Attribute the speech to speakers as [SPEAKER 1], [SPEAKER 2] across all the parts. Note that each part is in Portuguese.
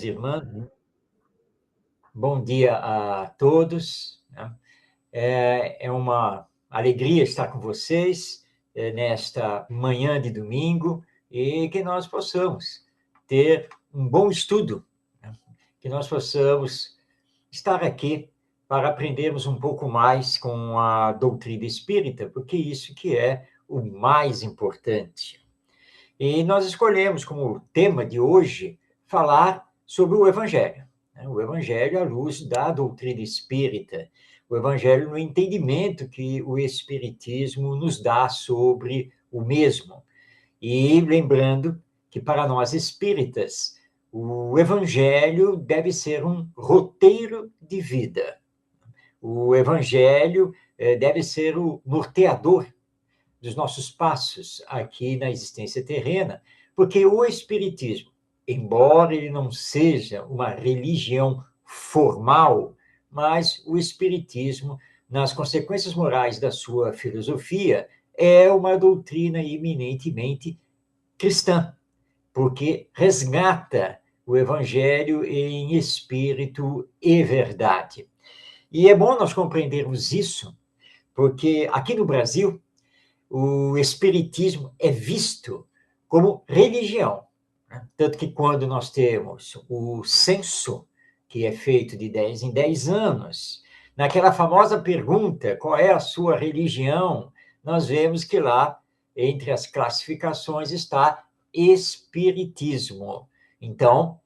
[SPEAKER 1] Irmãs, bom dia a todos, né? É uma alegria estar com vocês nesta manhã de domingo e que nós possamos ter um bom estudo, né? Que nós possamos estar aqui para aprendermos um pouco mais com a doutrina espírita, porque isso que é o mais importante. E nós escolhemos como tema de hoje falar sobre o Evangelho, né? O Evangelho à luz da doutrina espírita, o Evangelho no entendimento que o Espiritismo nos dá sobre o mesmo. E lembrando que para nós espíritas, o Evangelho deve ser um roteiro de vida. O Evangelho deve ser o norteador dos nossos passos aqui na existência terrena, porque o Espiritismo, embora ele não seja uma religião formal, mas o Espiritismo, nas consequências morais da sua filosofia, é uma doutrina eminentemente cristã, porque resgata o Evangelho em espírito e verdade. E é bom nós compreendermos isso, porque aqui no Brasil, o espiritismo é visto como religião, né? Tanto que quando nós temos o censo, que é feito de 10 em 10 anos, naquela famosa pergunta, qual é a sua religião, nós vemos que lá, entre as classificações, está espiritismo. Então,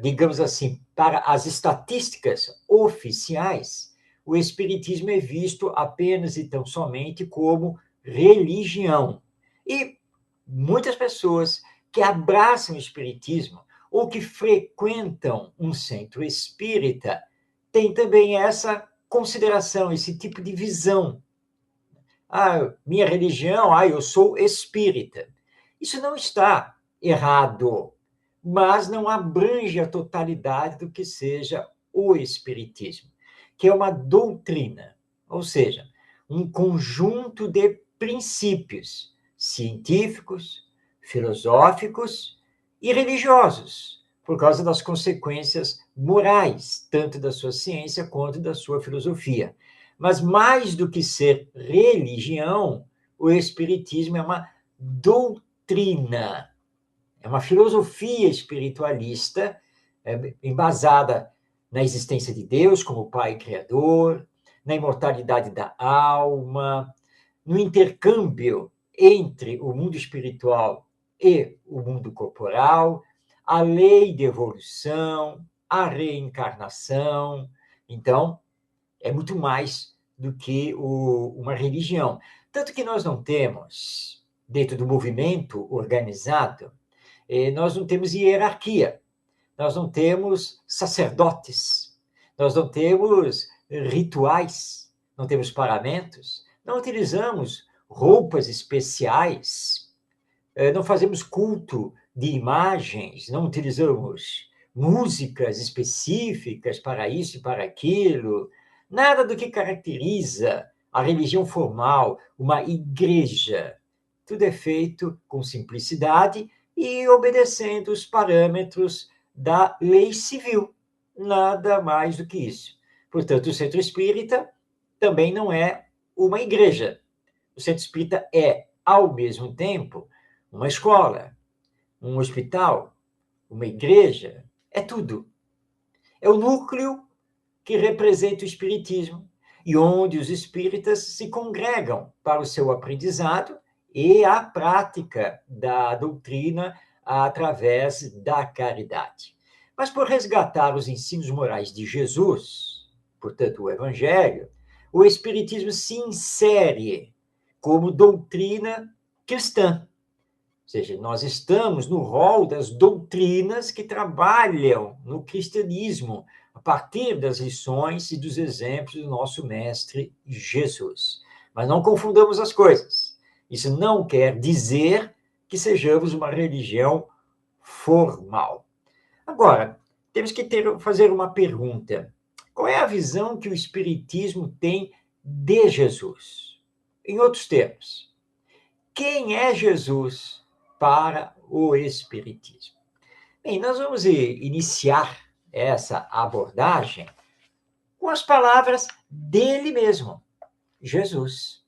[SPEAKER 1] digamos assim, para as estatísticas oficiais, o espiritismo é visto apenas e tão somente como religião. E muitas pessoas que abraçam o espiritismo ou que frequentam um centro espírita têm também essa consideração, esse tipo de visão. Ah, minha religião, eu sou espírita. Isso não está errado, mas não abrange a totalidade do que seja o espiritismo, que é uma doutrina, ou seja, um conjunto de princípios científicos, filosóficos e religiosos, por causa das consequências morais, tanto da sua ciência quanto da sua filosofia. Mas mais do que ser religião, o espiritismo é uma doutrina, é uma filosofia espiritualista embasada na existência de Deus como Pai Criador, na imortalidade da alma, no intercâmbio entre o mundo espiritual e o mundo corporal, a lei de evolução, a reencarnação. Então, é muito mais do que uma religião. Tanto que nós não temos, dentro do movimento organizado, nós não temos hierarquia, nós não temos sacerdotes, nós não temos rituais, não temos paramentos, não utilizamos roupas especiais, não fazemos culto de imagens, não utilizamos músicas específicas para isso e para aquilo, nada do que caracteriza a religião formal, uma igreja. Tudo é feito com simplicidade e obedecendo os parâmetros da lei civil, nada mais do que isso. Portanto, o centro espírita também não é uma igreja. O centro espírita é, ao mesmo tempo, uma escola, um hospital, uma igreja, é tudo. É o núcleo que representa o espiritismo e onde os espíritas se congregam para o seu aprendizado e a prática da doutrina através da caridade. Mas por resgatar os ensinos morais de Jesus, portanto, o Evangelho, o Espiritismo se insere como doutrina cristã. Ou seja, nós estamos no rol das doutrinas que trabalham no cristianismo, a partir das lições e dos exemplos do nosso mestre Jesus. Mas não confundamos as coisas. Isso não quer dizer que sejamos uma religião formal. Agora, temos que fazer uma pergunta. Qual é a visão que o Espiritismo tem de Jesus? Em outros termos, quem é Jesus para o Espiritismo? Bem, nós vamos iniciar essa abordagem com as palavras dele mesmo, Jesus.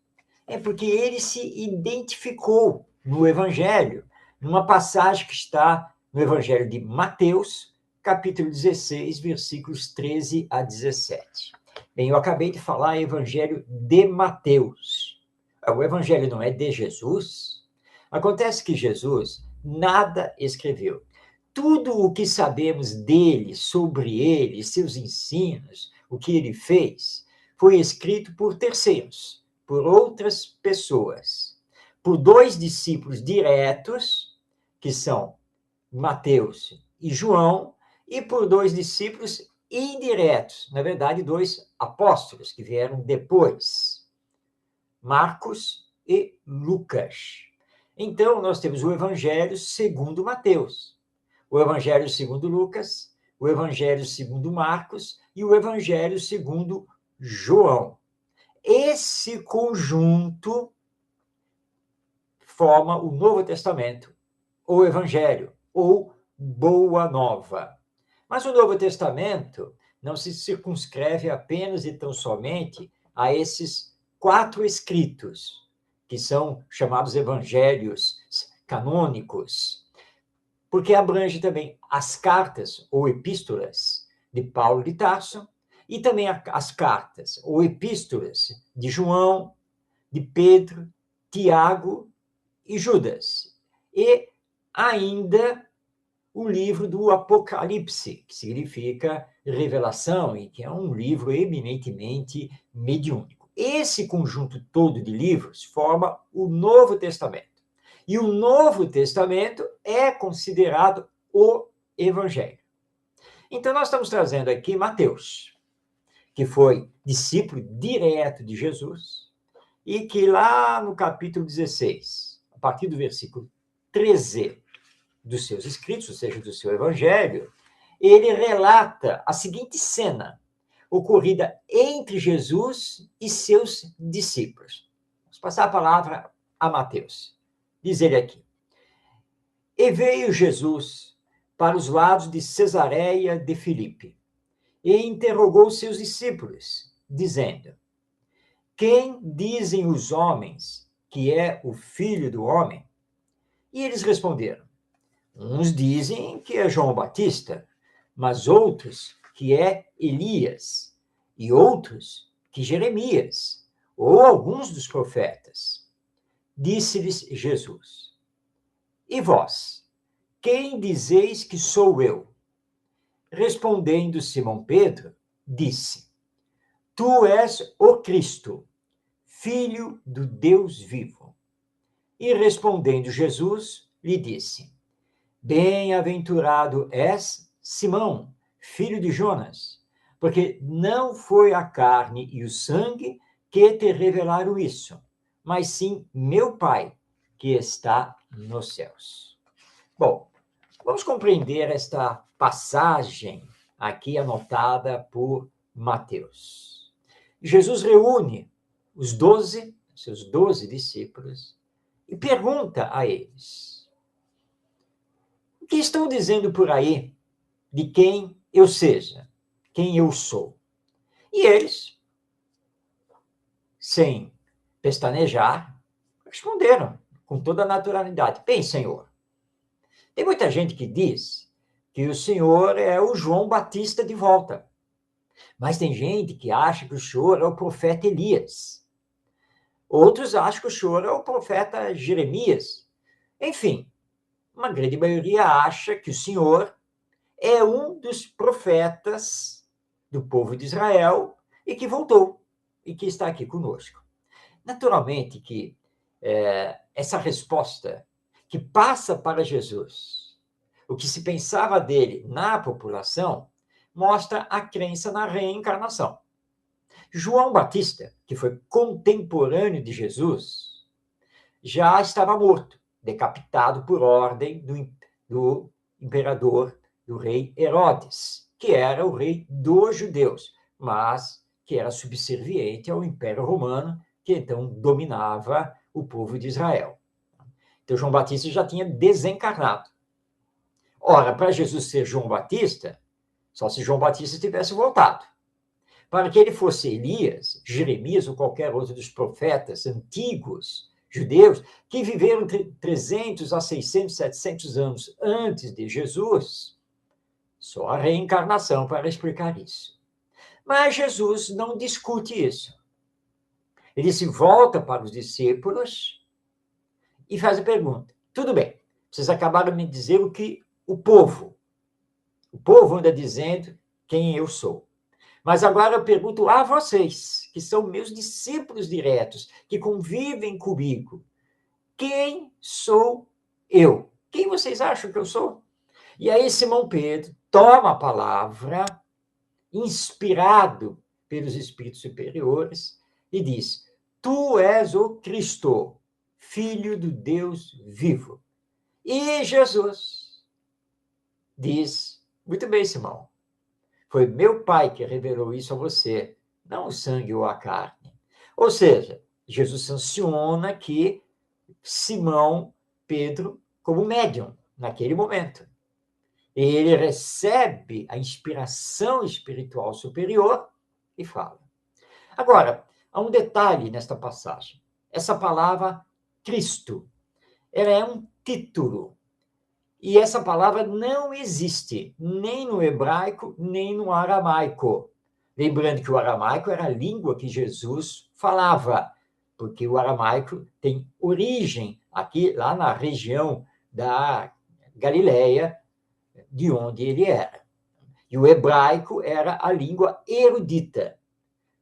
[SPEAKER 1] É porque ele se identificou no Evangelho, numa passagem que está no Evangelho de Mateus, capítulo 16, versículos 13 a 17. Bem, eu acabei de falar Evangelho de Mateus. O Evangelho não é de Jesus? Acontece que Jesus nada escreveu. Tudo o que sabemos dele, sobre ele, seus ensinos, o que ele fez, foi escrito por terceiros, por outras pessoas, por dois discípulos diretos, que são Mateus e João, e por dois discípulos indiretos, na verdade, dois apóstolos que vieram depois, Marcos e Lucas. Então, nós temos o Evangelho segundo Mateus, o Evangelho segundo Lucas, o Evangelho segundo Marcos e o Evangelho segundo João. Esse conjunto forma o Novo Testamento, ou Evangelho, ou Boa Nova. Mas o Novo Testamento não se circunscreve apenas e tão somente a esses 4 escritos, que são chamados evangelhos canônicos, porque abrange também as cartas ou epístolas de Paulo de Tarso e também as cartas ou epístolas de João, de Pedro, Tiago e Judas. E ainda o livro do Apocalipse, que significa revelação e que é um livro eminentemente mediúnico. Esse conjunto todo de livros forma o Novo Testamento. E o Novo Testamento é considerado o Evangelho. Então, nós estamos trazendo aqui Mateus, que foi discípulo direto de Jesus, e que lá no capítulo 16, a partir do versículo 13 dos seus escritos, ou seja, do seu Evangelho, ele relata a seguinte cena ocorrida entre Jesus e seus discípulos. Vamos passar a palavra a Mateus. Diz ele aqui: E veio Jesus para os lados de Cesareia de Filipe e interrogou seus discípulos, dizendo: Quem dizem os homens que é o Filho do Homem? E eles responderam: Uns dizem que é João Batista, mas outros que é Elias, e outros que Jeremias, ou alguns dos profetas. Disse-lhes Jesus: E vós, quem dizeis que sou eu? Respondendo Simão Pedro, disse: Tu és o Cristo, Filho do Deus vivo. E respondendo Jesus, lhe disse: Bem-aventurado és, Simão, filho de Jonas, porque não foi a carne e o sangue que te revelaram isso, mas sim meu Pai, que está nos céus. Bom, vamos compreender esta passagem aqui anotada por Mateus. Jesus reúne os 12, seus 12 discípulos, e pergunta a eles: O que estão dizendo por aí de quem eu seja, quem eu sou? E eles, sem pestanejar, responderam com toda a naturalidade: Bem, Senhor, tem muita gente que diz que o Senhor é o João Batista de volta. Mas tem gente que acha que o Senhor é o profeta Elias. Outros acham que o Senhor é o profeta Jeremias. Enfim, uma grande maioria acha que o Senhor é um dos profetas do povo de Israel e que voltou e que está aqui conosco. Naturalmente que essa resposta que passa para Jesus, o que se pensava dele na população, mostra a crença na reencarnação. João Batista, que foi contemporâneo de Jesus, já estava morto, decapitado por ordem do imperador, do rei Herodes, que era o rei dos judeus, mas que era subserviente ao Império Romano, que então dominava o povo de Israel. Então, João Batista já tinha desencarnado. Ora, para Jesus ser João Batista, só se João Batista tivesse voltado. Para que ele fosse Elias, Jeremias ou qualquer outro dos profetas antigos judeus que viveram 300 a 600, 700 anos antes de Jesus, só a reencarnação para explicar isso. Mas Jesus não discute isso. Ele se volta para os discípulos e faz a pergunta: tudo bem, vocês acabaram de me dizer o que o povo anda dizendo quem eu sou. Mas agora eu pergunto a vocês, que são meus discípulos diretos, que convivem comigo, quem sou eu? Quem vocês acham que eu sou? E aí Simão Pedro toma a palavra, inspirado pelos espíritos superiores, e diz: tu és o Cristo, Filho do Deus vivo. E Jesus diz: muito bem, Simão, foi meu Pai que revelou isso a você, não o sangue ou a carne. Ou seja, Jesus sanciona que Simão Pedro como médium naquele momento. Ele recebe a inspiração espiritual superior e fala. Agora, há um detalhe nesta passagem. Essa palavra Cristo, ela é um título. E essa palavra não existe nem no hebraico, nem no aramaico. Lembrando que o aramaico era a língua que Jesus falava, porque o aramaico tem origem aqui, lá na região da Galileia, de onde ele era. E o hebraico era a língua erudita,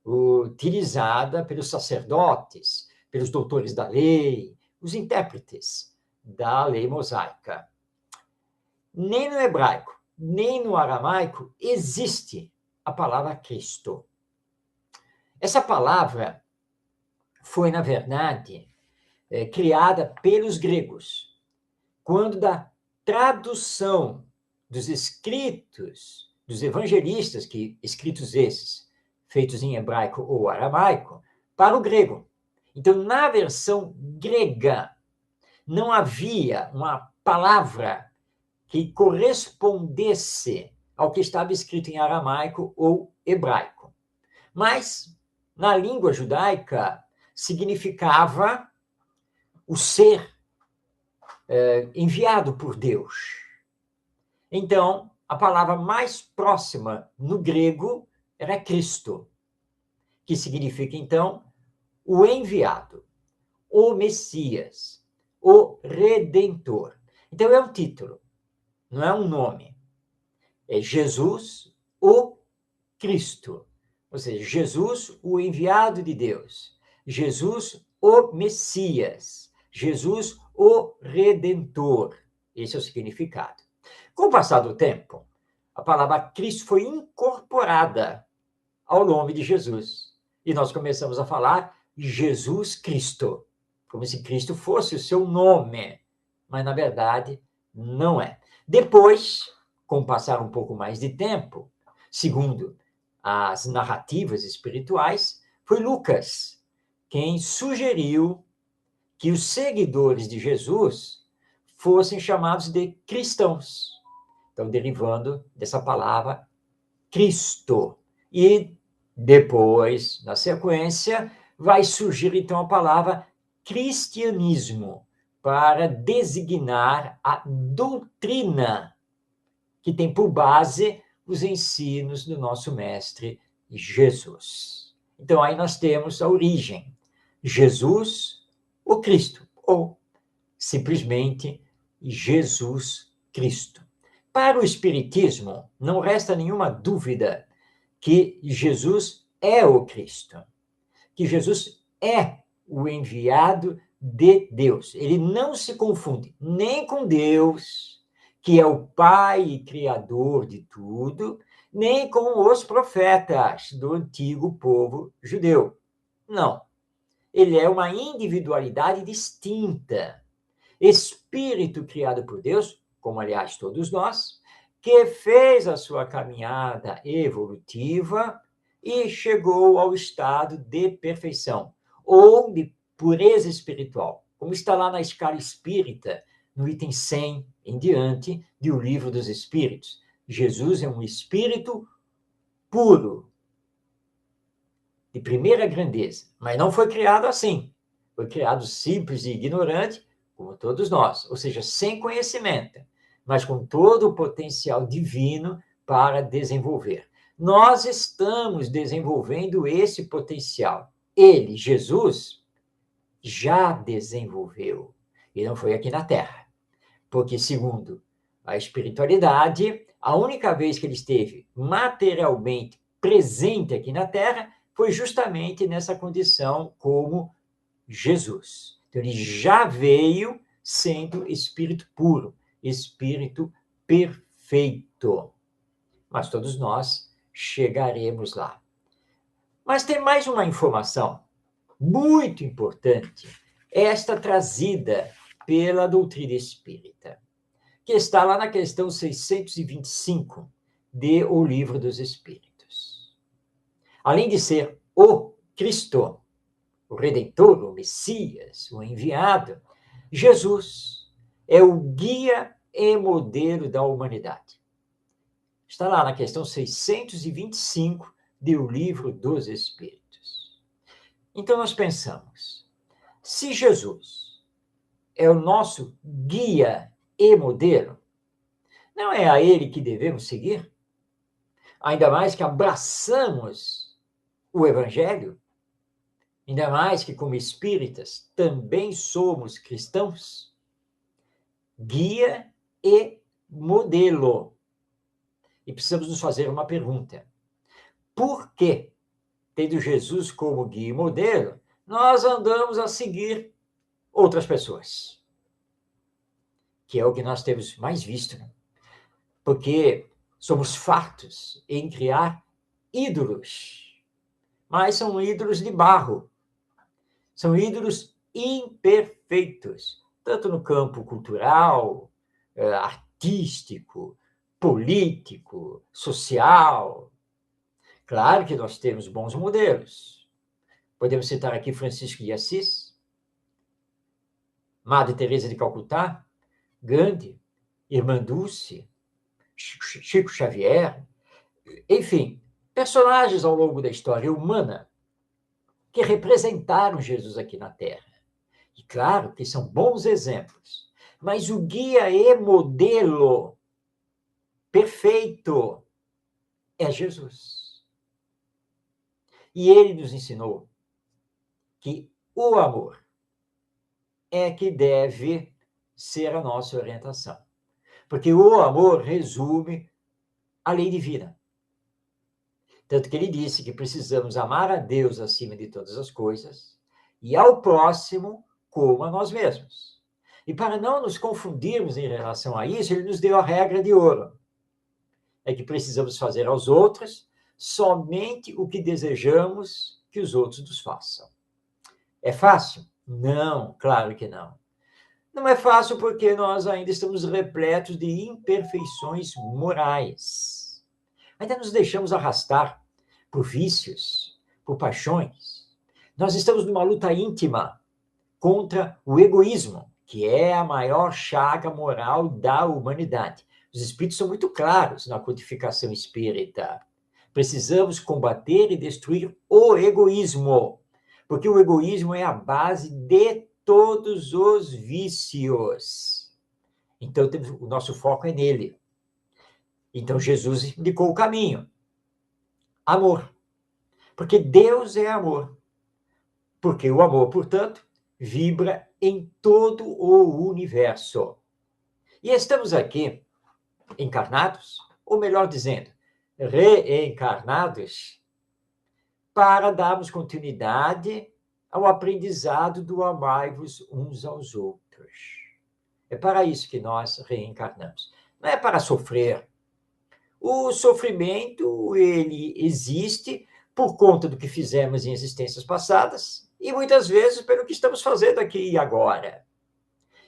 [SPEAKER 1] utilizada pelos sacerdotes, pelos doutores da lei, os intérpretes da lei mosaica. Nem no hebraico, nem no aramaico existe a palavra Cristo. Essa palavra foi, na verdade, criada pelos gregos, quando da tradução dos escritos dos evangelistas, que escritos esses, feitos em hebraico ou aramaico, para o grego. Então, na versão grega, não havia uma palavra que correspondesse ao que estava escrito em aramaico ou hebraico. Mas, na língua judaica, significava o ser enviado por Deus. Então, a palavra mais próxima no grego era Cristo, que significa, então, o enviado, o Messias, o Redentor. Então, é um título, não é um nome. É Jesus, o Cristo. Ou seja, Jesus, o enviado de Deus. Jesus, o Messias. Jesus, o Redentor. Esse é o significado. Com o passar do tempo, a palavra Cristo foi incorporada ao nome de Jesus. E nós começamos a falar Jesus Cristo, como se Cristo fosse o seu nome. Mas, na verdade, não é. Depois, com o passar um pouco mais de tempo, segundo as narrativas espirituais, foi Lucas quem sugeriu que os seguidores de Jesus fossem chamados de cristãos. Então, derivando dessa palavra Cristo. E depois, na sequência, vai surgir então a palavra cristianismo para designar a doutrina que tem por base os ensinos do nosso mestre Jesus. Então, aí nós temos a origem: Jesus, o Cristo, ou simplesmente Jesus Cristo. Para o Espiritismo, não resta nenhuma dúvida que Jesus é o Cristo, que Jesus é o enviado de Deus. Ele não se confunde nem com Deus, que é o Pai e Criador de tudo, nem com os profetas do antigo povo judeu. Não. Ele é uma individualidade distinta. Espírito criado por Deus, como aliás todos nós, que fez a sua caminhada evolutiva e chegou ao estado de perfeição, ou de pureza espiritual, como está lá na escala espírita, no item 100 em diante de O Livro dos Espíritos. Jesus é um espírito puro, de primeira grandeza, mas não foi criado assim. Foi criado simples e ignorante, como todos nós, ou seja, sem conhecimento, mas com todo o potencial divino para desenvolver. Nós estamos desenvolvendo esse potencial. Ele, Jesus, já desenvolveu, e não foi aqui na Terra. Porque, segundo a espiritualidade, a única vez que ele esteve materialmente presente aqui na Terra foi justamente nessa condição como Jesus. Então, ele já veio sendo espírito puro, espírito perfeito. Mas todos nós chegaremos lá. Mas tem mais uma informação muito importante, esta trazida pela doutrina espírita, que está lá na questão 625 de O Livro dos Espíritos. Além de ser o Cristo, o Redentor, o Messias, o enviado, Jesus é o guia e modelo da humanidade. Está lá na questão 625 de O Livro dos Espíritos. Então nós pensamos, se Jesus é o nosso guia e modelo, não é a ele que devemos seguir? Ainda mais que abraçamos o Evangelho, ainda mais que, como espíritas, também somos cristãos. Guia e modelo. E precisamos nos fazer uma pergunta. Por que, tendo Jesus como guia e modelo, nós andamos a seguir outras pessoas? Que é o que nós temos mais visto, né? Porque somos fartos em criar ídolos, mas são ídolos de barro, são ídolos imperfeitos, tanto no campo cultural, artístico, político, social. Claro que nós temos bons modelos. Podemos citar aqui Francisco de Assis, Madre Teresa de Calcutá, Gandhi, Irmã Dulce, Chico Xavier, enfim, personagens ao longo da história humana que representaram Jesus aqui na Terra. E claro que são bons exemplos, mas o guia e modelo perfeito é Jesus. E ele nos ensinou que o amor é que deve ser a nossa orientação. Porque o amor resume a lei divina. Tanto que ele disse que precisamos amar a Deus acima de todas as coisas e ao próximo como a nós mesmos. E para não nos confundirmos em relação a isso, ele nos deu a regra de ouro. É que precisamos fazer aos outros somente o que desejamos que os outros nos façam. É fácil? Não, claro que não. Não é fácil porque nós ainda estamos repletos de imperfeições morais. Ainda nos deixamos arrastar por vícios, por paixões. Nós estamos numa luta íntima contra o egoísmo, que é a maior chaga moral da humanidade. Os espíritos são muito claros na codificação espírita. Precisamos combater e destruir o egoísmo, porque o egoísmo é a base de todos os vícios. Então, o nosso foco é nele. Então, Jesus indicou o caminho. Amor. Porque Deus é amor. Porque o amor, portanto, vibra em todo o universo. E estamos aqui encarnados, ou melhor dizendo, reencarnados, para darmos continuidade ao aprendizado do amai-vos uns aos outros. É para isso que nós reencarnamos. Não é para sofrer. O sofrimento, ele existe por conta do que fizemos em existências passadas e muitas vezes pelo que estamos fazendo aqui e agora.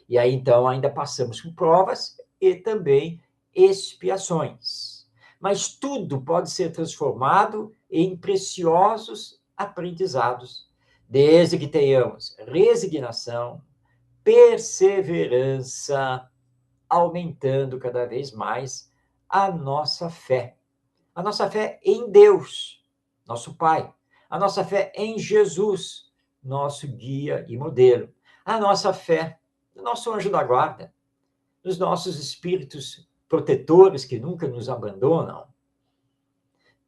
[SPEAKER 1] E aí, então, ainda passamos por provas e também expiações. Mas tudo pode ser transformado em preciosos aprendizados, desde que tenhamos resignação, perseverança, aumentando cada vez mais a nossa fé. A nossa fé em Deus, nosso Pai. A nossa fé em Jesus, nosso guia e modelo. A nossa fé no nosso anjo da guarda, nos nossos espíritos protetores que nunca nos abandonam.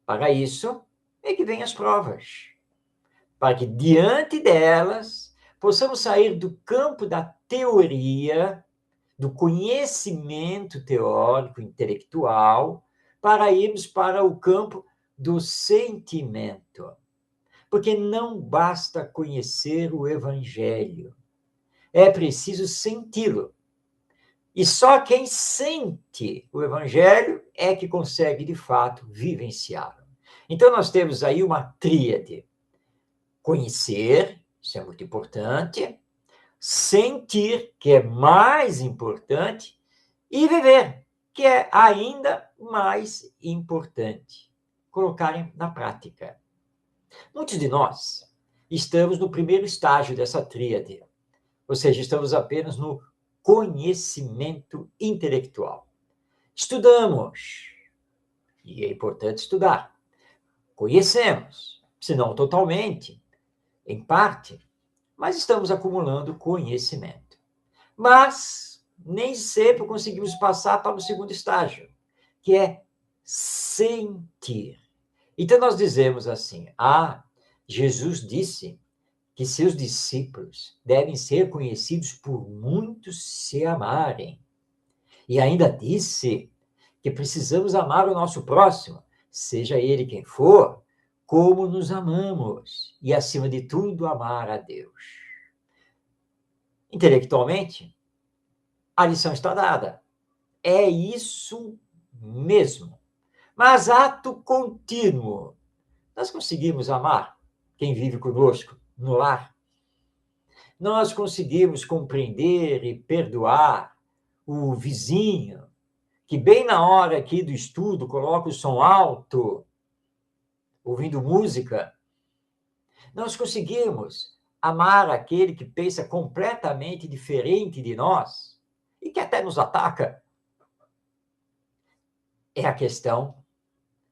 [SPEAKER 1] Para isso é que vêm as provas, para que diante delas possamos sair do campo da teoria, do conhecimento teórico, intelectual, para irmos para o campo do sentimento. Porque não basta conhecer o Evangelho, é preciso senti-lo. E só quem sente o Evangelho é que consegue, de fato, vivenciá-lo. Então, nós temos aí uma tríade: conhecer, isso é muito importante, sentir, que é mais importante, e viver, que é ainda mais importante. Colocarem na prática. Muitos de nós estamos no primeiro estágio dessa tríade, ou seja, estamos apenas no conhecimento intelectual. Estudamos, e é importante estudar. Conhecemos, se não totalmente, em parte, mas estamos acumulando conhecimento. Mas nem sempre conseguimos passar para o segundo estágio, que é sentir. Então nós dizemos assim: Jesus disse que seus discípulos devem ser conhecidos por muitos se amarem. E ainda disse que precisamos amar o nosso próximo, seja ele quem for, como nos amamos, e acima de tudo amar a Deus. Intelectualmente, a lição está dada. É isso mesmo. Mas ato contínuo. Nós conseguimos amar quem vive conosco no lar? Nós conseguimos compreender e perdoar o vizinho que bem na hora aqui do estudo coloca o som alto, ouvindo música? Nós conseguimos amar aquele que pensa completamente diferente de nós e que até nos ataca? É a questão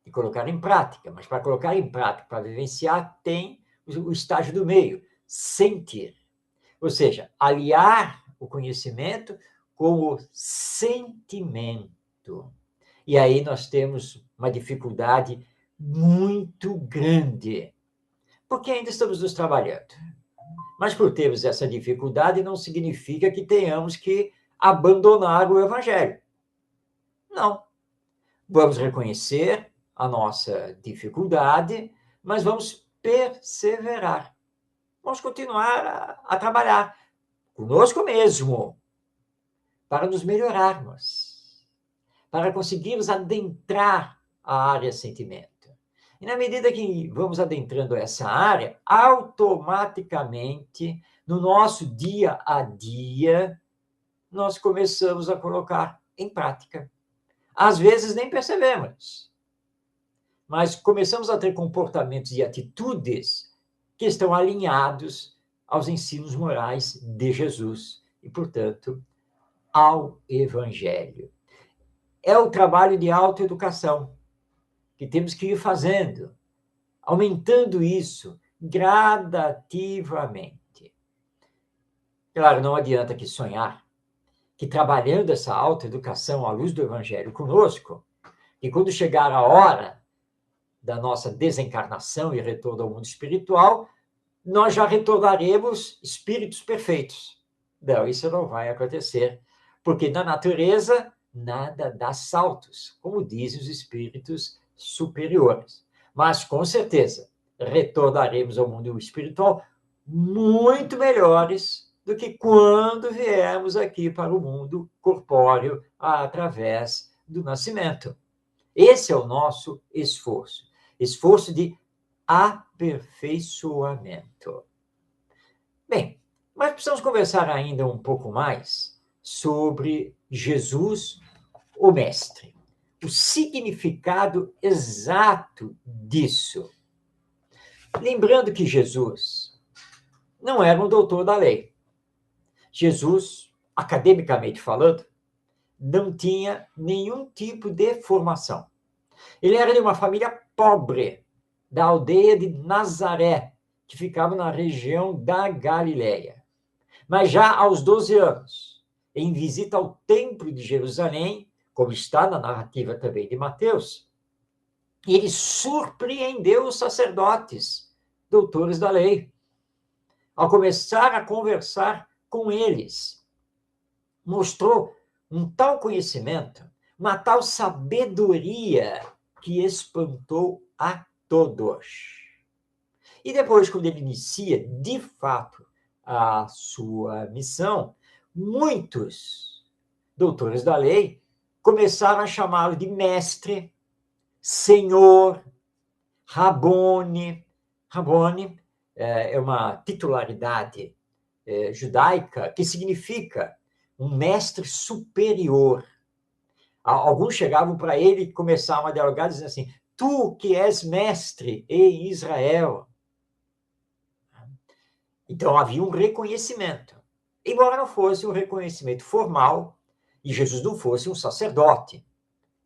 [SPEAKER 1] de colocar em prática, mas para colocar em prática, para vivenciar, tem o estágio do meio, sentir. Ou seja, aliar o conhecimento com o sentimento. E aí nós temos uma dificuldade muito grande, porque ainda estamos nos trabalhando. Mas por termos essa dificuldade, não significa que tenhamos que abandonar o Evangelho. Não. Vamos reconhecer a nossa dificuldade, mas vamos perseverar. Vamos continuar a trabalhar conosco mesmo, para nos melhorarmos, para conseguirmos adentrar a área sentimento. E na medida que vamos adentrando essa área, automaticamente, no nosso dia a dia, nós começamos a colocar em prática. Às vezes nem percebemos, mas começamos a ter comportamentos e atitudes que estão alinhados aos ensinos morais de Jesus e, portanto, ao Evangelho. É o trabalho de autoeducação que temos que ir fazendo, aumentando isso gradativamente. Claro, não adianta que sonhar que trabalhando essa autoeducação à luz do Evangelho conosco, e quando chegar a hora da nossa desencarnação e retorno ao mundo espiritual, nós já retornaremos espíritos perfeitos. Não, isso não vai acontecer, porque na natureza nada dá saltos, como dizem os espíritos superiores. Mas, com certeza, retornaremos ao mundo espiritual muito melhores do que quando viemos aqui para o mundo corpóreo através do nascimento. Esse é o nosso esforço. Esforço de aperfeiçoamento. Bem, mas precisamos conversar ainda um pouco mais sobre Jesus, o Mestre. O significado exato disso. Lembrando que Jesus não era um doutor da lei. Jesus, academicamente falando, não tinha nenhum tipo de formação. Ele era de uma família pobre, da aldeia de Nazaré, que ficava na região da Galileia. Mas já aos 12 anos, em visita ao Templo de Jerusalém, como está na narrativa também de Mateus, ele surpreendeu os sacerdotes, doutores da lei, ao começar a conversar com eles. Mostrou um tal conhecimento, uma tal sabedoria que espantou a todos. E depois, quando ele inicia, de fato, a sua missão, muitos doutores da lei começaram a chamá-lo de mestre, senhor, Rabone. Rabone é uma titularidade judaica que significa um mestre superior. Alguns chegavam para ele e começavam a dialogar dizendo assim: tu que és mestre em Israel. Então havia um reconhecimento, embora não fosse um reconhecimento formal e Jesus não fosse um sacerdote.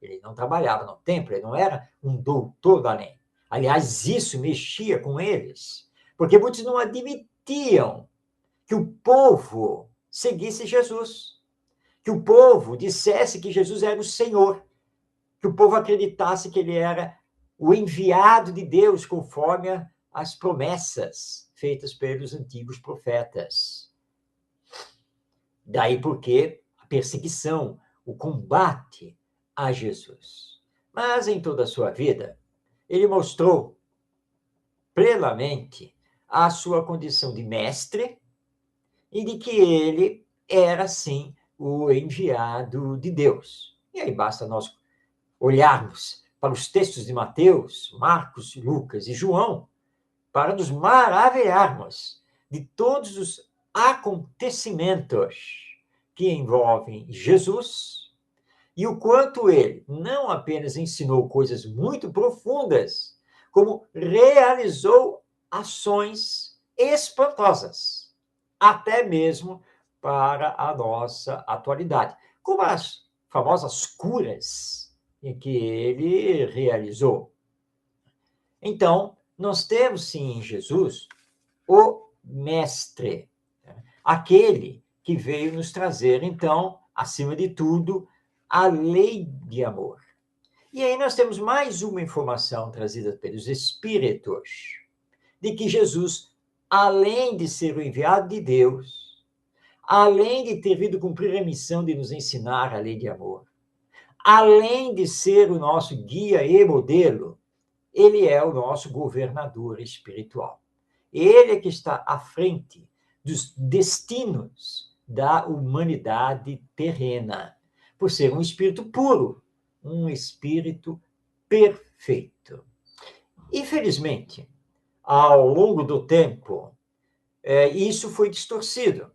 [SPEAKER 1] Ele não trabalhava no templo, ele não era um doutor da lei. Aliás, isso mexia com eles, porque muitos não admitiam que o povo seguisse Jesus, que o povo dissesse que Jesus era o Senhor, que o povo acreditasse que ele era o enviado de Deus, conforme as promessas feitas pelos antigos profetas. Daí porque a perseguição, o combate a Jesus. Mas em toda a sua vida, ele mostrou plenamente a sua condição de mestre e de que ele era, sim, o enviado de Deus. E aí basta nós olharmos para os textos de Mateus, Marcos, Lucas e João, para nos maravilharmos de todos os acontecimentos que envolvem Jesus e o quanto ele não apenas ensinou coisas muito profundas, como realizou ações espantosas, até mesmo para a nossa atualidade, como as famosas curas que ele realizou. Então, nós temos sim em Jesus o mestre, aquele que veio nos trazer, então, acima de tudo, a lei de amor. E aí nós temos mais uma informação trazida pelos Espíritos, de que Jesus, além de ser o enviado de Deus, além de ter vindo cumprir a missão de nos ensinar a lei de amor, além de ser o nosso guia e modelo, ele é o nosso governador espiritual. Ele é que está à frente dos destinos da humanidade terrena, por ser um espírito puro, um espírito perfeito. Infelizmente, ao longo do tempo, isso foi distorcido.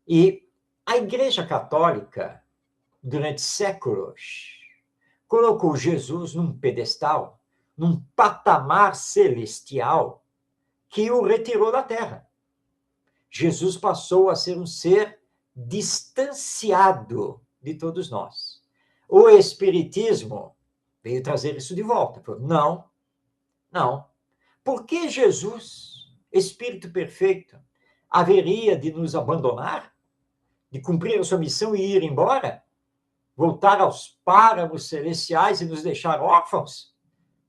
[SPEAKER 1] E a Igreja Católica, durante séculos, colocou Jesus num pedestal, num patamar celestial, que o retirou da terra. Jesus passou a ser um ser distanciado de todos nós. O Espiritismo veio trazer isso de volta. Falou, não, não. Por que Jesus, Espírito perfeito, haveria de nos abandonar, de cumprir a sua missão e ir embora? Voltar aos páramos celestiais e nos deixar órfãos?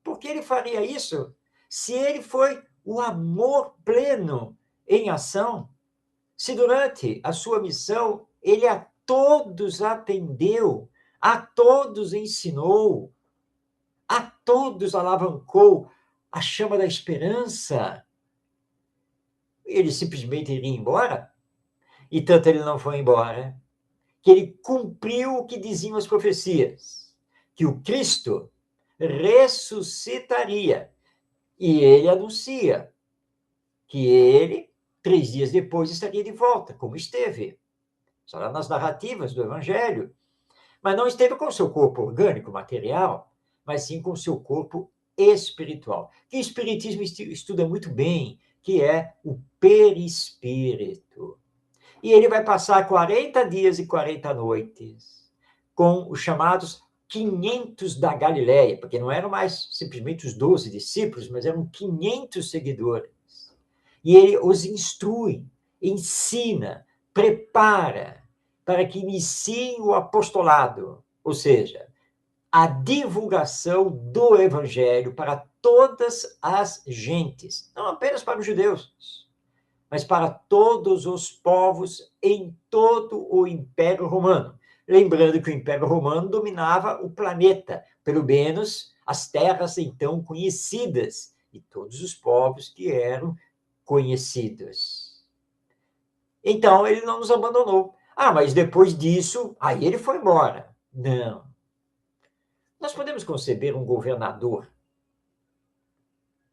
[SPEAKER 1] Por que ele faria isso? Se ele foi o amor pleno em ação, se durante a sua missão ele a todos atendeu, a todos ensinou, a todos alavancou a chama da esperança, ele simplesmente iria embora? E tanto ele não foi embora, que ele cumpriu o que diziam as profecias, que o Cristo ressuscitaria. E ele anuncia que ele, 3 dias depois, estaria de volta, como esteve. Só lá nas narrativas do Evangelho. Mas não esteve com o seu corpo orgânico, material, mas sim com o seu corpo espiritual. Que o Espiritismo estuda muito bem, que é o perispírito. E ele vai passar 40 dias e 40 noites com os chamados 500 da Galileia, porque não eram mais simplesmente os 12 discípulos, mas eram 500 seguidores. E ele os instrui, ensina, prepara para que iniciem o apostolado, ou seja, a divulgação do evangelho para todas as gentes, não apenas para os judeus, mas para todos os povos em todo o Império Romano. Lembrando que o Império Romano dominava o planeta, pelo menos as terras então conhecidas, e todos os povos que eram conhecidos. Então, ele não nos abandonou. Ah, mas depois disso, aí ele foi embora. Não. Nós podemos conceber um governador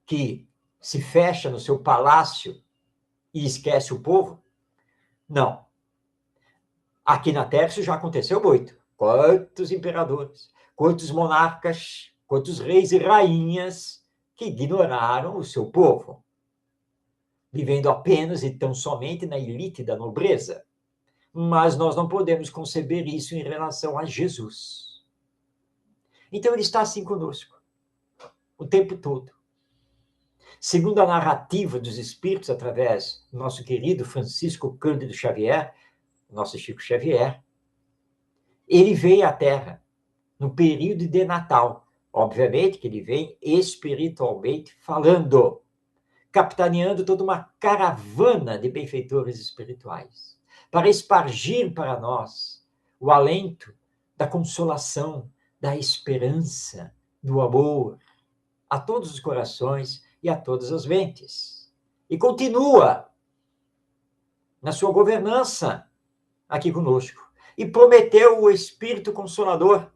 [SPEAKER 1] que se fecha no seu palácio e esquece o povo? Não. Aqui na Terra isso já aconteceu muito. Quantos imperadores, quantos monarcas, quantos reis e rainhas que ignoraram o seu povo, vivendo apenas e tão somente na elite da nobreza. Mas nós não podemos conceber isso em relação a Jesus. Então ele está assim conosco, o tempo todo. Segundo a narrativa dos Espíritos, através do nosso querido Francisco Cândido Xavier, nosso Chico Xavier, ele veio à Terra no período de Natal. Obviamente que ele vem espiritualmente falando, capitaneando toda uma caravana de benfeitores espirituais, para espargir para nós o alento da consolação, da esperança, do amor, a todos os corações e a todas as mentes. E continua na sua governança aqui conosco. E prometeu o Espírito Consolador,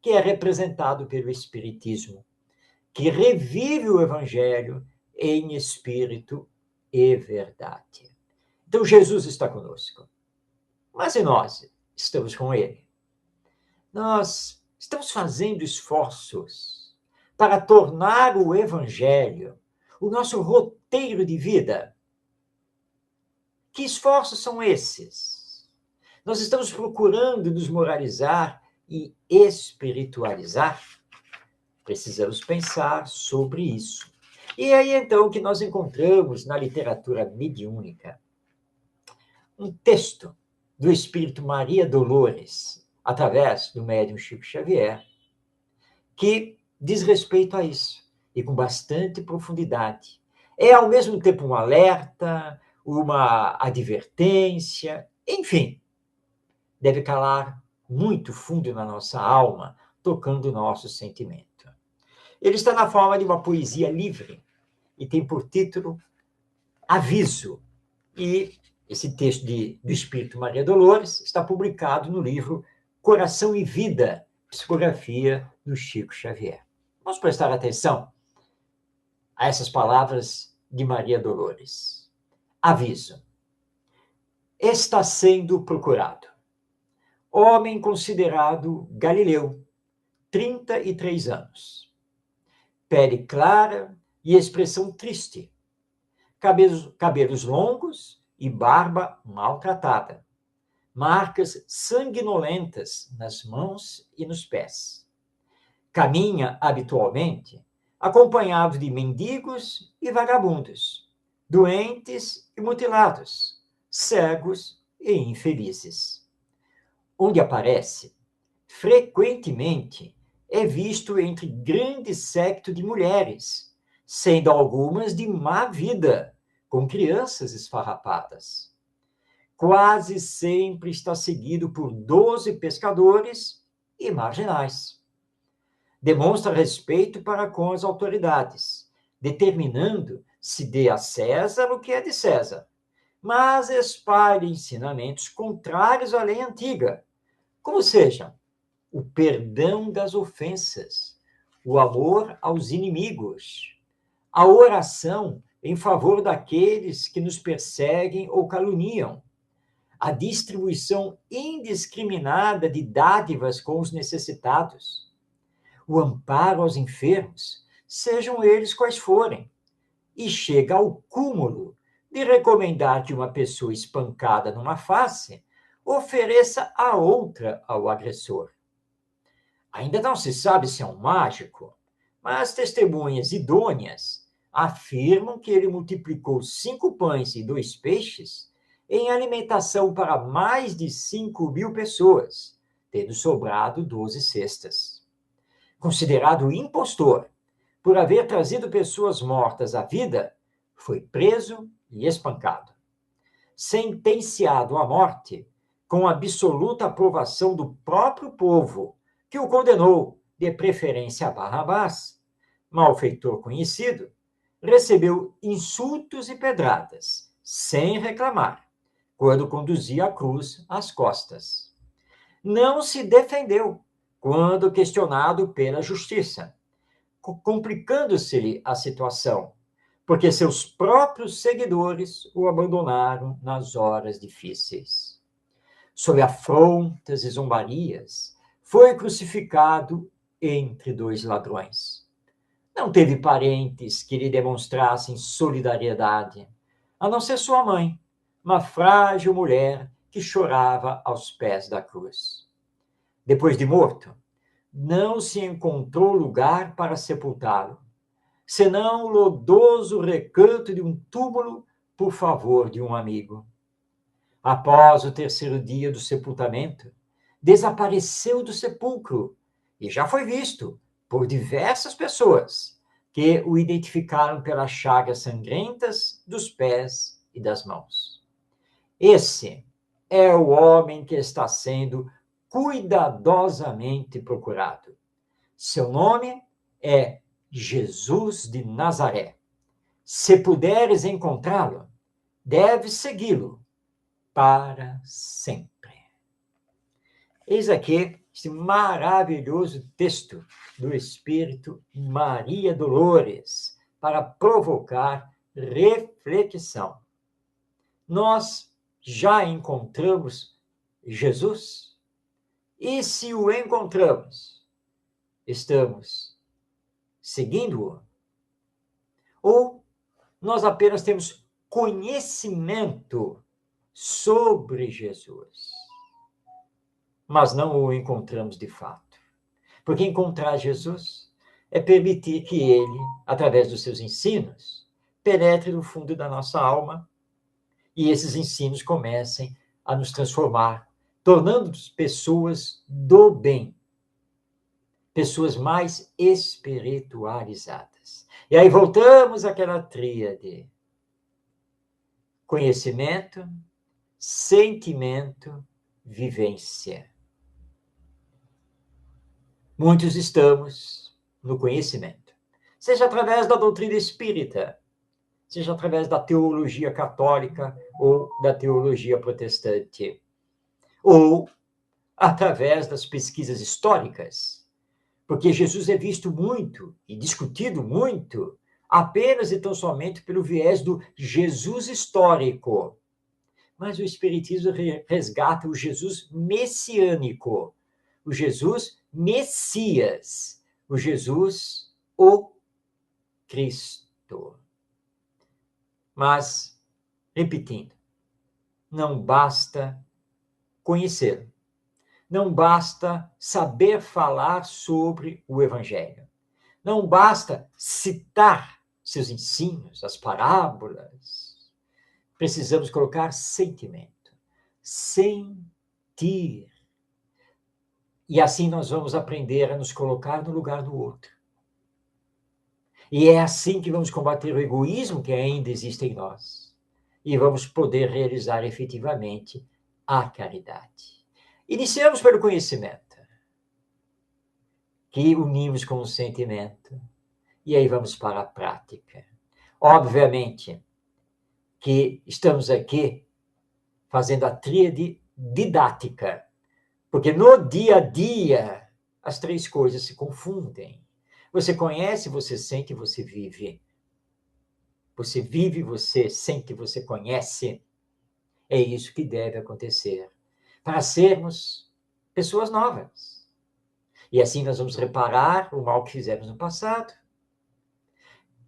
[SPEAKER 1] que é representado pelo Espiritismo, que revive o Evangelho em espírito e verdade. Então, Jesus está conosco. Mas e nós? Estamos com Ele. Nós estamos fazendo esforços para tornar o Evangelho o nosso roteiro de vida. Que esforços são esses? Nós estamos procurando nos moralizar e espiritualizar? Precisamos pensar sobre isso. E aí, então, que nós encontramos na literatura mediúnica um texto do espírito Maria Dolores, através do médium Chico Xavier, que diz respeito a isso, e com bastante profundidade. É, ao mesmo tempo, um alerta, uma advertência, enfim, deve calar muito fundo na nossa alma, tocando o nosso sentimento. Ele está na forma de uma poesia livre e tem por título Aviso. E esse texto do Espírito Maria Dolores está publicado no livro Coração e Vida, psicografia do Chico Xavier. Vamos prestar atenção a essas palavras de Maria Dolores. Aviso. Está sendo procurado. Homem considerado Galileu, 33 anos. Pele clara e expressão triste. Cabelos longos e barba maltratada. Marcas sanguinolentas nas mãos e nos pés. Caminha habitualmente acompanhado de mendigos e vagabundos, doentes e mutilados, cegos e infelizes. Onde aparece, frequentemente é visto entre grande séquito de mulheres, sendo algumas de má vida, com crianças esfarrapadas. Quase sempre está seguido por 12 pescadores e marginais. Demonstra respeito para com as autoridades, determinando se dê a César o que é de César, mas espalha ensinamentos contrários à lei antiga, como seja, o perdão das ofensas, o amor aos inimigos, a oração em favor daqueles que nos perseguem ou caluniam, a distribuição indiscriminada de dádivas com os necessitados, o amparo aos enfermos, sejam eles quais forem, e chega ao cúmulo de recomendar que uma pessoa espancada numa face ofereça a outra ao agressor. Ainda não se sabe se é um mágico, mas testemunhas idôneas afirmam que ele multiplicou 5 pães e 2 peixes em alimentação para mais de 5.000 pessoas, tendo sobrado 12 cestas. Considerado impostor por haver trazido pessoas mortas à vida, foi preso e espancado. Sentenciado à morte, com absoluta aprovação do próprio povo, que o condenou, de preferência a Barrabás, malfeitor conhecido, recebeu insultos e pedradas, sem reclamar, quando conduzia a cruz às costas. Não se defendeu quando questionado pela justiça, complicando-se-lhe a situação, porque seus próprios seguidores o abandonaram nas horas difíceis. Sob afrontas e zombarias, foi crucificado entre 2 ladrões. Não teve parentes que lhe demonstrassem solidariedade, a não ser sua mãe, uma frágil mulher que chorava aos pés da cruz. Depois de morto, não se encontrou lugar para sepultá-lo, senão o lodoso recanto de um túmulo por favor de um amigo. Após o 3º dia do sepultamento, desapareceu do sepulcro e já foi visto por diversas pessoas que o identificaram pelas chagas sangrentas dos pés e das mãos. Esse é o homem que está sendo cuidadosamente procurado. Seu nome é Jesus de Nazaré. Se puderes encontrá-lo, deves segui-lo para sempre. Eis aqui este maravilhoso texto do Espírito Maria Dolores para provocar reflexão. Nós já encontramos Jesus? E se o encontramos, estamos seguindo-o? Ou nós apenas temos conhecimento sobre Jesus, mas não o encontramos de fato? Porque encontrar Jesus é permitir que ele, através dos seus ensinos, penetre no fundo da nossa alma e esses ensinos comecem a nos transformar, tornando-nos pessoas do bem, pessoas mais espiritualizadas. E aí voltamos àquela tríade: conhecimento, sentimento, vivência. Muitos estamos no conhecimento, seja através da doutrina espírita, seja através da teologia católica ou da teologia protestante, ou através das pesquisas históricas, porque Jesus é visto muito e discutido muito apenas e tão somente pelo viés do Jesus histórico. Mas o Espiritismo resgata o Jesus messiânico, o Jesus Messias, o Jesus, o Cristo. Mas, repetindo, não basta conhecê-lo, não basta saber falar sobre o Evangelho, não basta citar seus ensinos, as parábolas. Precisamos colocar sentimento, sentir. E assim nós vamos aprender a nos colocar no lugar do outro. E é assim que vamos combater o egoísmo que ainda existe em nós. E vamos poder realizar efetivamente a caridade. Iniciamos pelo conhecimento, que unimos com o sentimento. E aí vamos para a prática. Obviamente que estamos aqui fazendo a tríade didática, porque no dia a dia as 3 coisas se confundem. Você conhece, você sente, você vive. Você vive, você sente, você conhece. É isso que deve acontecer para sermos pessoas novas. E assim nós vamos reparar o mal que fizemos no passado.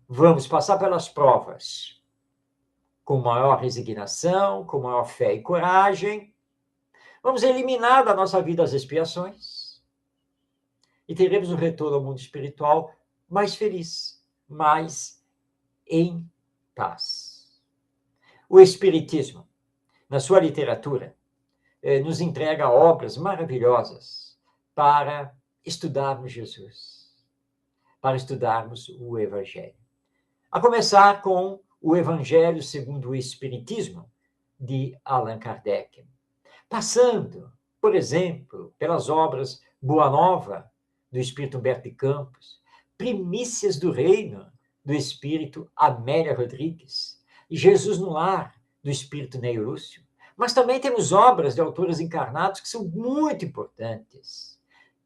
[SPEAKER 1] Vamos passar pelas provas com maior resignação, com maior fé e coragem. Vamos eliminar da nossa vida as expiações e teremos um retorno ao mundo espiritual mais feliz, mais em paz. O Espiritismo, na sua literatura, nos entrega obras maravilhosas para estudarmos Jesus, para estudarmos o Evangelho. A começar com o Evangelho segundo o Espiritismo, de Allan Kardec. Passando, por exemplo, pelas obras Boa Nova, do Espírito Humberto de Campos, Primícias do Reino, do Espírito Amélia Rodrigues, e Jesus no Lar, do Espírito Ney Lúcio. Mas também temos obras de autores encarnados que são muito importantes.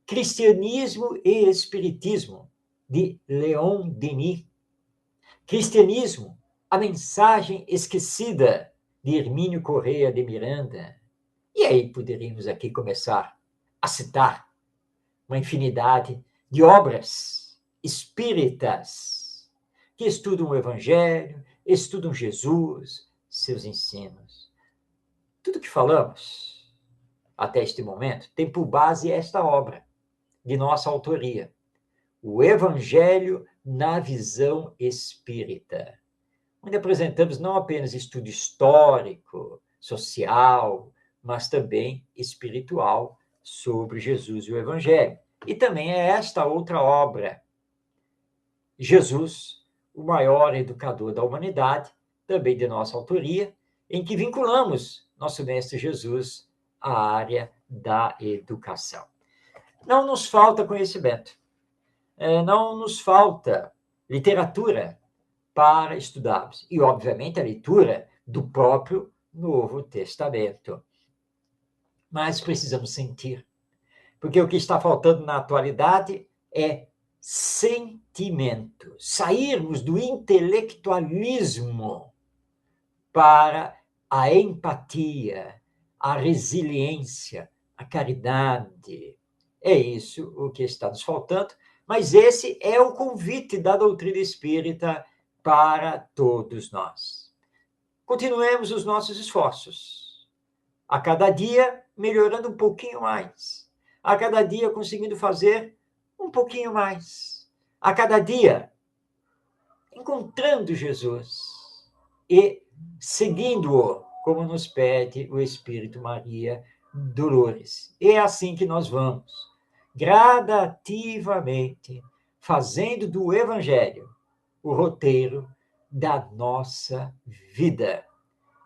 [SPEAKER 1] Cristianismo e Espiritismo, de Leon Denis. Cristianismo, a mensagem esquecida, de Hermínio Corrêa de Miranda. E aí poderíamos aqui começar a citar uma infinidade de obras espíritas que estudam o Evangelho, estudam Jesus, seus ensinos. Tudo que falamos até este momento tem por base esta obra de nossa autoria, o Evangelho na visão espírita, onde apresentamos não apenas estudo histórico, social, mas também espiritual sobre Jesus e o Evangelho. E também é esta outra obra, Jesus, o maior educador da humanidade, também de nossa autoria, em que vinculamos nosso Mestre Jesus à área da educação. Não nos falta conhecimento, não nos falta literatura para estudarmos. E, obviamente, a leitura do próprio Novo Testamento. Mas precisamos sentir, porque o que está faltando na atualidade é sentimento. Sairmos do intelectualismo para a empatia, a resiliência, a caridade. É isso o que está nos faltando, mas esse é o convite da doutrina espírita para todos nós. Continuemos os nossos esforços. A cada dia, melhorando um pouquinho mais. A cada dia, conseguindo fazer um pouquinho mais. A cada dia, encontrando Jesus e seguindo-o, como nos pede o Espírito Maria Dolores. E é assim que nós vamos, gradativamente, fazendo do Evangelho o roteiro da nossa vida.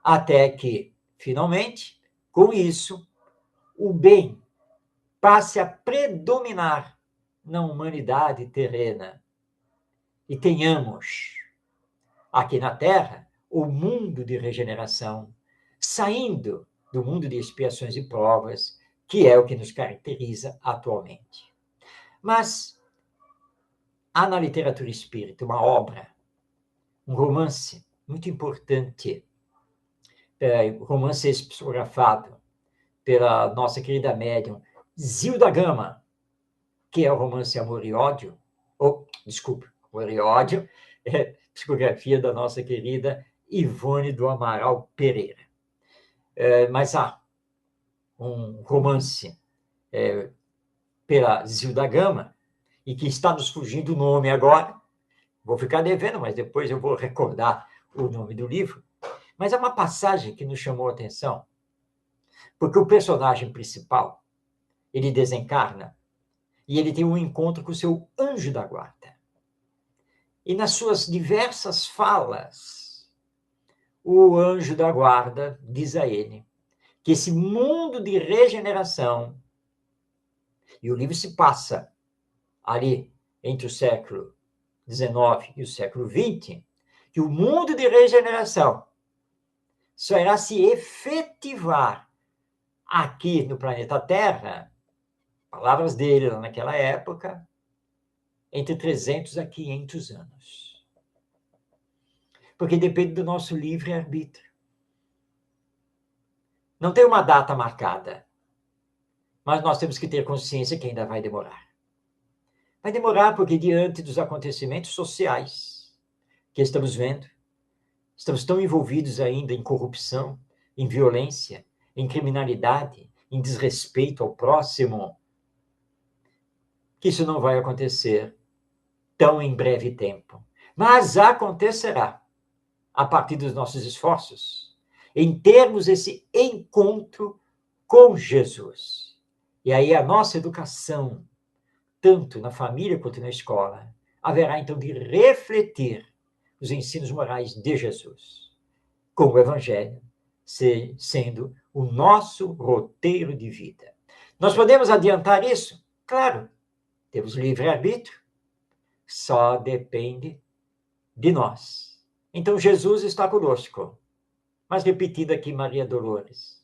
[SPEAKER 1] Até que, finalmente, com isso, o bem passe a predominar na humanidade terrena e tenhamos aqui na Terra o mundo de regeneração, saindo do mundo de expiações e provas, que é o que nos caracteriza atualmente. Mas há na literatura espírita uma obra, um romance muito importante, romance psicografado pela nossa querida médium Zilda Gama, que é o romance Amor e Ódio, Amor e Ódio, psicografia da nossa querida Ivone do Amaral Pereira. Mas há um romance pela Zilda Gama, e que está nos fugindo o nome agora, vou ficar devendo, mas depois eu vou recordar o nome do livro, mas é uma passagem que nos chamou a atenção, porque o personagem principal, ele desencarna, e ele tem um encontro com o seu anjo da guarda. E nas suas diversas falas, o anjo da guarda diz a ele que esse mundo de regeneração, e o livro se passa ali entre o século XIX e o século XX, que o mundo de regeneração só irá se efetivar aqui no planeta Terra, palavras dele lá naquela época, entre 300 a 500 anos. Porque depende do nosso livre-arbítrio. Não tem uma data marcada, mas nós temos que ter consciência que ainda vai demorar. Vai demorar porque, diante dos acontecimentos sociais que estamos vendo, Estamos tão envolvidos ainda em corrupção, em violência, em criminalidade, em desrespeito ao próximo, que isso não vai acontecer tão em breve tempo. Mas acontecerá a partir dos nossos esforços, em termos esse encontro com Jesus. E aí a nossa educação, tanto na família quanto na escola, haverá então de refletir os ensinos morais de Jesus, com o Evangelho sendo o nosso roteiro de vida. Nós podemos adiantar isso? Claro, temos livre-arbítrio, só depende de nós. Então Jesus está conosco. Mas repetindo aqui Maria Dolores,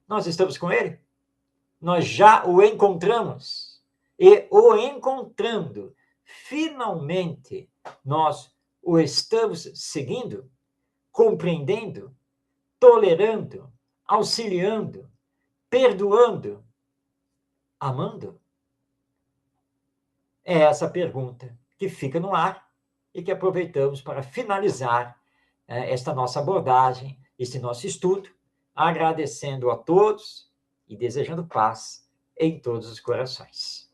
[SPEAKER 1] nós estamos com ele? Nós já o encontramos. E o encontrando, finalmente, nós o estamos seguindo, compreendendo, tolerando, auxiliando, perdoando, amando? É essa pergunta que fica no ar e que aproveitamos para finalizar esta nossa abordagem, este nosso estudo, agradecendo a todos e desejando paz em todos os corações.